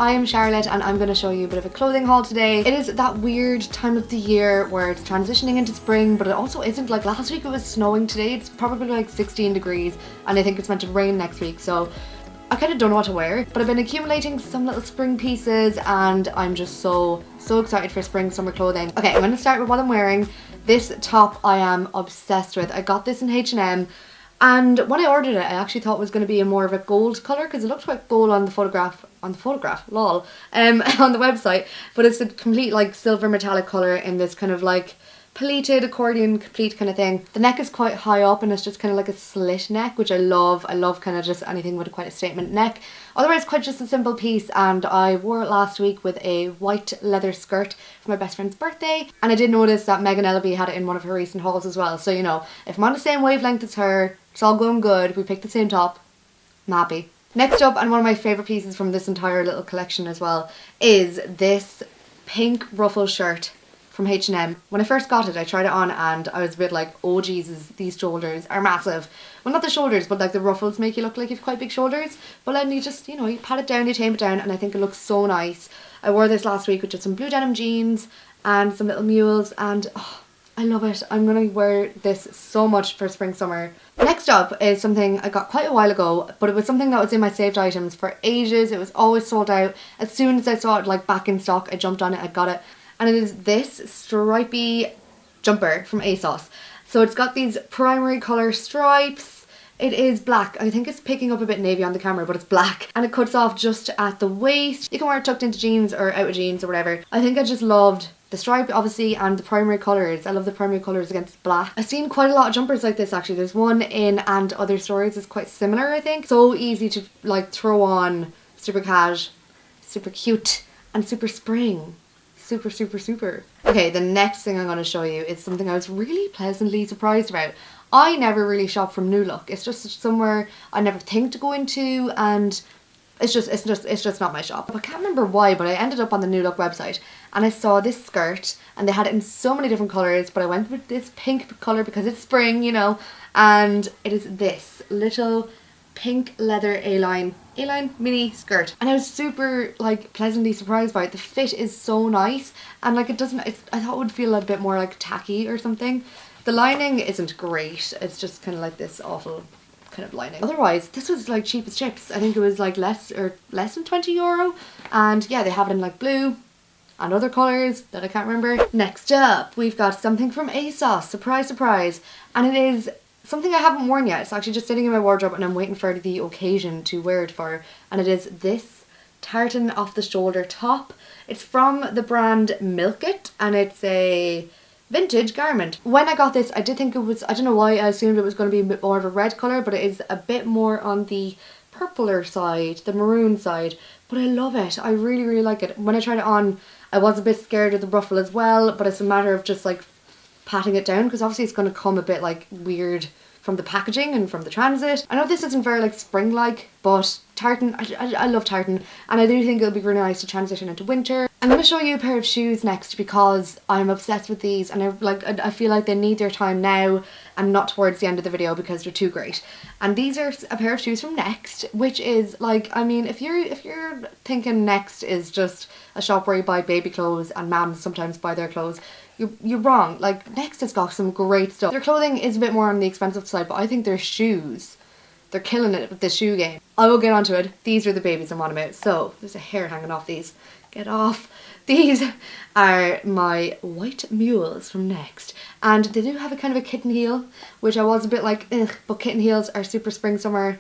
I am Charlotte and I'm going to show you a bit of a clothing haul today. It is that weird time of the year where it's transitioning into spring, but it also isn't. Like last week it was snowing, today it's probably like 16 degrees and I think it's meant to rain next week, so I kind of don't know what to wear. But I've been accumulating some little spring pieces and I'm just so excited for spring summer clothing. Okay, I'm going to start with what I'm wearing. This top I am obsessed with. I got this in H&M. And when I ordered it, I actually thought it was going to be a more of a gold colour because it looked quite gold on the photograph, lol, on the website. But it's a complete like silver metallic colour in this kind of like pleated accordion pleat kind of thing. The neck is quite high up and it's just kind of like a slit neck, which I love. I love kind of just anything with quite a statement neck. Otherwise quite just a simple piece, and I wore it last week with a white leather skirt for my best friend's birthday. And I did notice that Megan Ellaby had it in one of her recent hauls as well. So you know, if I'm on the same wavelength as her, it's all going good. We picked the same top. I'm happy. Next up, and one of my favourite pieces from this entire little collection as well, is this pink ruffle shirt from H&M. When I first got it, I tried it on and I was a bit like, oh Jesus, these shoulders are massive. Well, not the shoulders, but like the ruffles make you look like you've quite big shoulders. But then you just, you know, you pat it down, you tame it down, and I think it looks so nice. I wore this last week with just some blue denim jeans and some little mules, and oh, I love it. I'm going to wear this so much for spring summer. Next up is something I got quite a while ago, but it was something that was in my saved items for ages. It was always sold out. As soon as I saw it like back in stock, I jumped on it, I got it. And it is this stripy jumper from Asos. So it's got these primary colour stripes. It is black. I think it's picking up a bit navy on the camera, but it's black. And it cuts off just at the waist. You can wear it tucked into jeans or out of jeans or whatever. I think I just loved the stripe obviously and the primary colours. I love the primary colours against black. I've seen quite a lot of jumpers like this actually. There's one in And Other Stories. It's quite similar, I think. So easy to like throw on, super cash, super cute and super spring. Super. Okay, the next thing I'm going to show you is something I was really pleasantly surprised about. I never really shop from New Look. It's just somewhere I never think to go into, and it's just not my shop. I can't remember why, but I ended up on the New Look website and I saw this skirt and they had it in so many different colours, but I went with this pink colour because it's spring, you know, and it is this little pink leather A-line mini skirt, and I was super like pleasantly surprised by it. The fit is so nice, and like I thought it would feel a bit more like tacky or something. The lining isn't great, it's just kind of like this awful kind of lining. Otherwise this was like cheap as chips. I think it was like less than €20, and yeah, they have it in like blue and other colours that I can't remember. Next up we've got something from Asos, surprise, and it is something I haven't worn yet. It's actually just sitting in my wardrobe and I'm waiting for the occasion to wear it for. And it is this tartan off the shoulder top. It's from the brand Milk It and it's a vintage garment. When I got this, I did think it was, I don't know why I assumed it was going to be a bit more of a red colour, but it is a bit more on the purpler side, the maroon side. But I love it. I really like it. When I tried it on, I was a bit scared of the ruffle as well, but it's a matter of just like patting it down because obviously it's going to come a bit like weird from the packaging and from the transit. I know this isn't very like spring-like, but tartan, I love tartan, and I do think it'll be really nice to transition into winter. I'm going to show you a pair of shoes next because I'm obsessed with these, and I feel like they need their time now and not towards the end of the video because they're too great. And these are a pair of shoes from Next, which is like, I mean, if you're thinking Next is just a shop where you buy baby clothes and mums sometimes buy their clothes, you're wrong. Like Next has got some great stuff. Their clothing is a bit more on the expensive side, but I think their shoes, they're killing it with the shoe game. I will get onto it. These are the babies I'm on about. So there's a hair hanging off these. Get off. These are my white mules from Next, and they do have a kind of a kitten heel, which I was a bit like, ugh, but kitten heels are super spring summer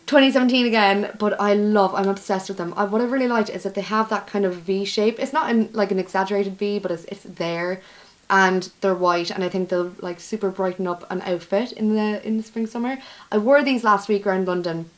2017 again, but I'm obsessed with them. What I really liked is that they have that kind of V shape. It's not in like an exaggerated V, but it's there, and they're white, and I think they'll like super brighten up an outfit in the spring summer. I wore these last week around London,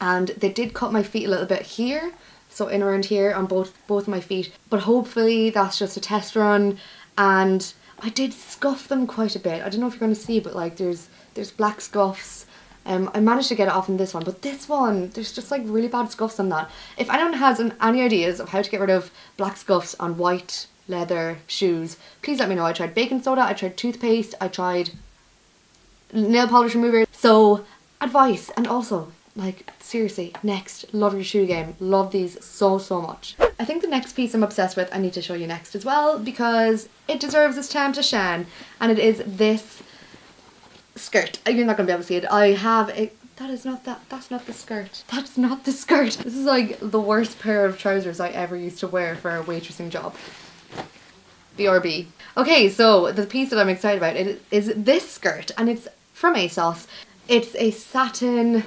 and they did cut my feet a little bit here, so in around here on both my feet, but hopefully that's just a test run. And I did scuff them quite a bit. I don't know if you're going to see, but like there's black scuffs. I managed to get it off in this one, but this one, there's just like really bad scuffs on that. If anyone has any ideas of how to get rid of black scuffs on white leather shoes, please let me know. I tried baking soda, I tried toothpaste, I tried nail polish remover. So advice, and also Like, seriously, next. Love your shoe game. Love these so, so much. I think the next piece I'm obsessed with, I need to show you next as well, because it deserves its time to shine. And it is this skirt. You're not going to be able to see it. I have a... that's not the skirt. That's not the skirt. This is like the worst pair of trousers I ever used to wear for a waitressing job. BRB. Okay, so the piece that I'm excited about is this skirt, and it's from Asos. It's a satin,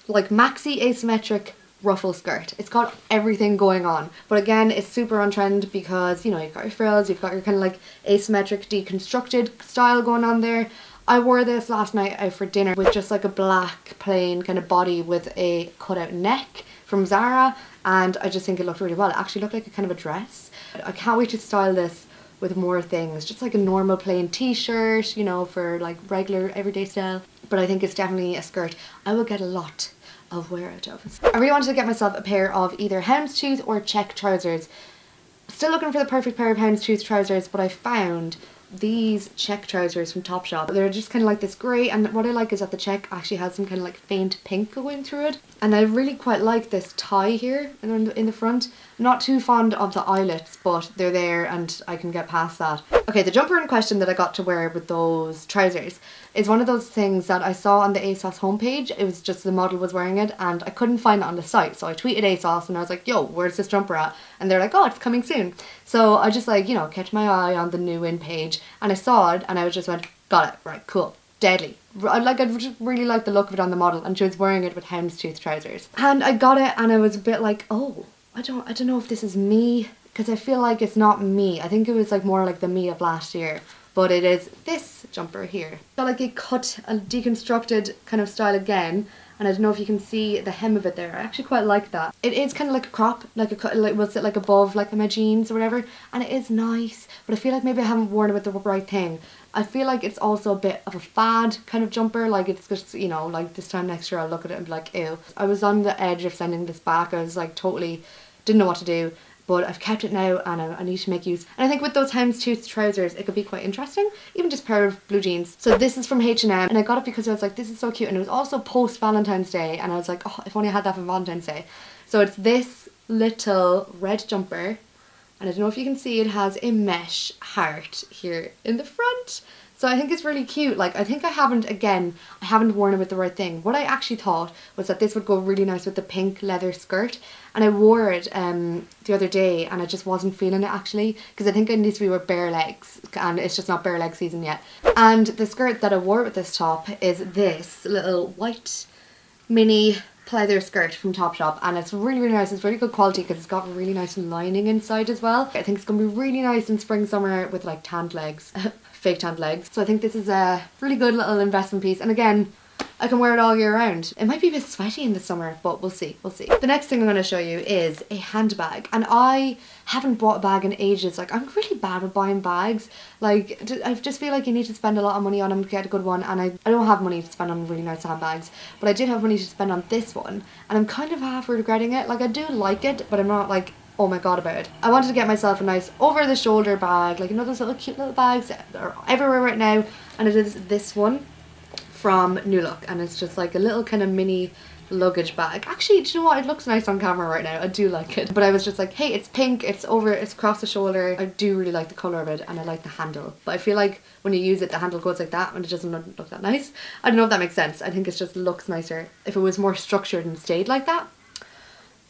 like maxi asymmetric ruffle skirt. It's got everything going on, but again, it's super on trend because, you know, you've got your frills, you've got your kind of like asymmetric deconstructed style going on there. I wore this last night out for dinner with just like a black plain kind of body with a cutout neck from Zara, and I just think it looked really well. It actually looked like a kind of a dress. I can't wait to style this with more things, just like a normal plain t-shirt, you know, for like regular everyday style. But I think it's definitely a skirt I will get a lot of wear out of. I really wanted to get myself a pair of either houndstooth or check trousers. Still looking for the perfect pair of houndstooth trousers, but I found these check trousers from Topshop. They're just kind of like this grey, and what I like is that the check actually has some kind of like faint pink going through it. And I really quite like this tie here in the front. Not too fond of the eyelets, but they're there and I can get past that. Okay, the jumper in question that I got to wear with those trousers is one of those things that I saw on the Asos homepage. It was just the model was wearing it and I couldn't find it on the site. So I tweeted Asos and I was like, yo, where's this jumper at? And they're like, oh, it's coming soon. So I just like, you know, kept my eye on the new in page and I saw it and I just went, got it, right, cool, deadly. I just really like the look of it on the model, and she was wearing it with houndstooth trousers. And I got it and I was a bit like, oh, I don't know if this is me, because I feel like it's not me. I think it was like more like the me of last year. But it is this jumper here. Got like a cut, a deconstructed kind of style again. And I don't know if you can see the hem of it there. I actually quite like that. It is kind of like a crop, like a cut, like was it like above like my jeans or whatever. And it is nice, but I feel like maybe I haven't worn it with the right thing. I feel like it's also a bit of a fad kind of jumper. Like it's just, you know, like this time next year I'll look at it and be like, ew. I was on the edge of sending this back. I was like totally, didn't know what to do. But I've kept it now and I need to make use. And I think with those houndstooth trousers, it could be quite interesting. Even just a pair of blue jeans. So this is from H&M and I got it because I was like, this is so cute. And it was also post Valentine's Day. And I was like, oh, if only I had that for Valentine's Day. So it's this little red jumper. And I don't know if you can see, it has a mesh heart here in the front. So I think it's really cute. Like, I think I haven't worn it with the right thing. What I actually thought was that this would go really nice with the pink leather skirt. And I wore it the other day and I just wasn't feeling it actually. Because I think it needs to be with bare legs. And it's just not bare leg season yet. And the skirt that I wore with this top is this little white mini pleather skirt from Topshop, and it's really, really nice. It's really good quality because it's got really nice lining inside as well. I think it's going to be really nice in spring summer with like tanned legs. Fake tanned legs. So I think this is a really good little investment piece, and again, I can wear it all year round. It might be a bit sweaty in the summer, but we'll see, we'll see. The next thing I'm going to show you is a handbag, and I haven't bought a bag in ages. Like, I'm really bad with buying bags. Like, I just feel like you need to spend a lot of money on them to get a good one, and I don't have money to spend on really nice handbags, but I did have money to spend on this one, and I'm kind of half regretting it. Like, I do like it, but I'm not like, oh my god about it. I wanted to get myself a nice over the shoulder bag, like, you know those little cute little bags that are everywhere right now, and it is this one from New Look, and it's just like a little kind of mini luggage bag. Actually, do you know what? It looks nice on camera right now. I do like it. But I was just like, hey, it's pink, it's across the shoulder. I do really like the colour of it and I like the handle. But I feel like when you use it, the handle goes like that and it doesn't look that nice. I don't know if that makes sense. I think it just looks nicer if it was more structured and stayed like that.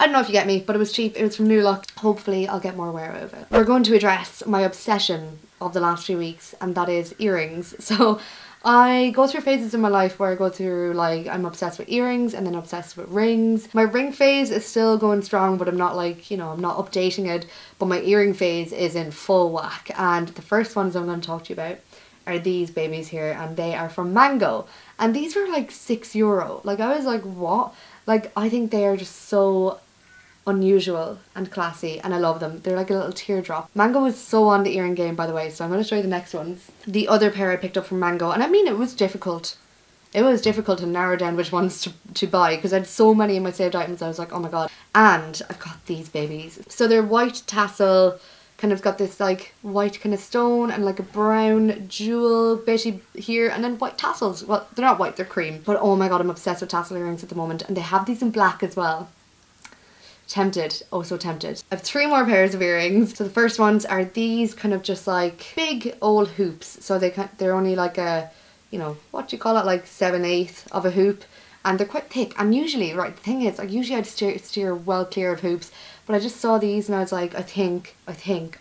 I don't know if you get me, but it was cheap. It was from New Look. Hopefully I'll get more wear out of it. We're going to address my obsession of the last few weeks, and that is earrings. So I go through phases in my life where I go through, like, I'm obsessed with earrings and then obsessed with rings. My ring phase is still going strong, but I'm not like, you know, I'm not updating it. But my earring phase is in full whack. And the first ones I'm going to talk to you about are these babies here, and they are from Mango. And these were like €6. Like, I was like, what? Like, I think they are just so unusual and classy, and I love them. They're like a little teardrop. Mango is so on the earring game, by the way, so I'm going to show you the next ones. The other pair I picked up from Mango, and I mean, it was difficult. It was difficult to narrow down which ones to buy because I had so many in my saved items. I was like, oh my god. And I've got these babies. So they're white tassel kind of got this like white kind of stone and like a brown jewel bitty here, and then white tassels. Well, they're not white, they're cream, but oh my god, I'm obsessed with tassel earrings at the moment, and they have these in black as well. Tempted, oh so tempted. I have 3 more pairs of earrings. So the first ones are these kind of just like big old hoops. So they're only like a, you know, what do you call it, like 7/8 of a hoop, and they're quite thick. And usually, right, the thing is, like usually I'd steer well clear of hoops, but I just saw these and I was like, I think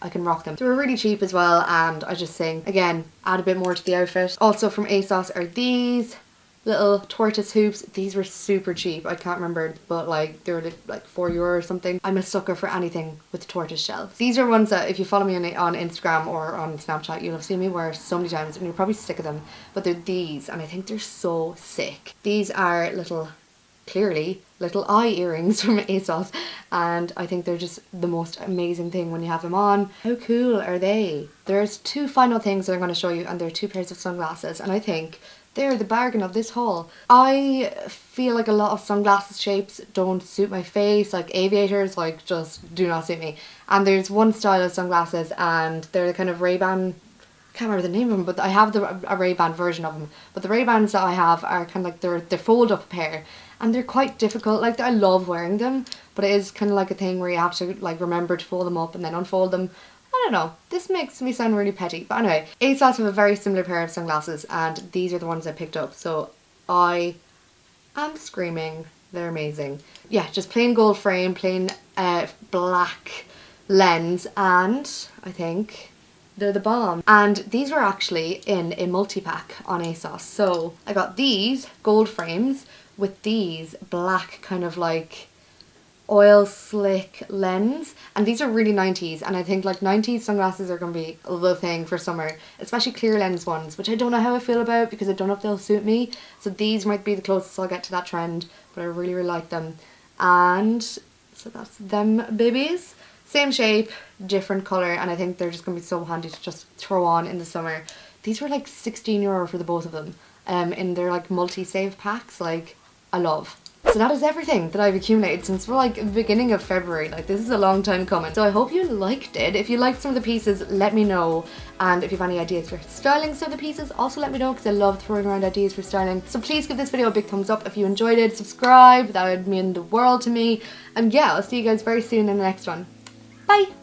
I can rock them. They were really cheap as well, and I just think, again, add a bit more to the outfit. Also from Asos are these little tortoise hoops. These were super cheap. I can't remember, but like they were like €4 or something. I'm a sucker for anything with tortoise shells. These are ones that if you follow me on Instagram or on Snapchat, you'll have seen me wear so many times and you're probably sick of them, but they're these, and I think they're so sick. These are clearly little eye earrings from Asos, and I think they're just the most amazing thing when you have them on. How cool are they? There's 2 final things that I'm going to show you, and they're 2 pairs of sunglasses, and I think they're the bargain of this haul. I feel like a lot of sunglasses shapes don't suit my face, like aviators, like just do not suit me. And there's one style of sunglasses, and they're the kind of Ray-Ban, can't remember the name of them, but I have a Ray-Ban version of them. But the Ray-Bans that I have are kind of like they're fold up pair, and they're quite difficult. Like I love wearing them, but it is kind of like a thing where you have to like remember to fold them up and then unfold them. I don't know, this makes me sound really petty, but anyway, Asos have a very similar pair of sunglasses, and these are the ones I picked up, so I am screaming, they're amazing. Yeah, just plain gold frame, plain black lens, and I think they're the bomb. And these were actually in a multi-pack on Asos, so I got these gold frames with these black kind of like oil slick lens, and these are really 90s, and I think like 90s sunglasses are going to be the thing for summer, especially clear lens ones, which I don't know how I feel about because I don't know if they'll suit me. So these might be the closest I'll get to that trend, but I really like them. And so that's them babies. Same shape, different colour, and I think they're just going to be so handy to just throw on in the summer. These were like €16 for the both of them, in their like multi-save packs. Like, I love. So that is everything that I've accumulated since we're like the beginning of February. Like, this is a long time coming. So I hope you liked it. If you liked some of the pieces, let me know. And if you have any ideas for styling some of the pieces, also let me know, because I love throwing around ideas for styling. So please give this video a big thumbs up if you enjoyed it. Subscribe, that would mean the world to me. And yeah, I'll see you guys very soon in the next one. Bye!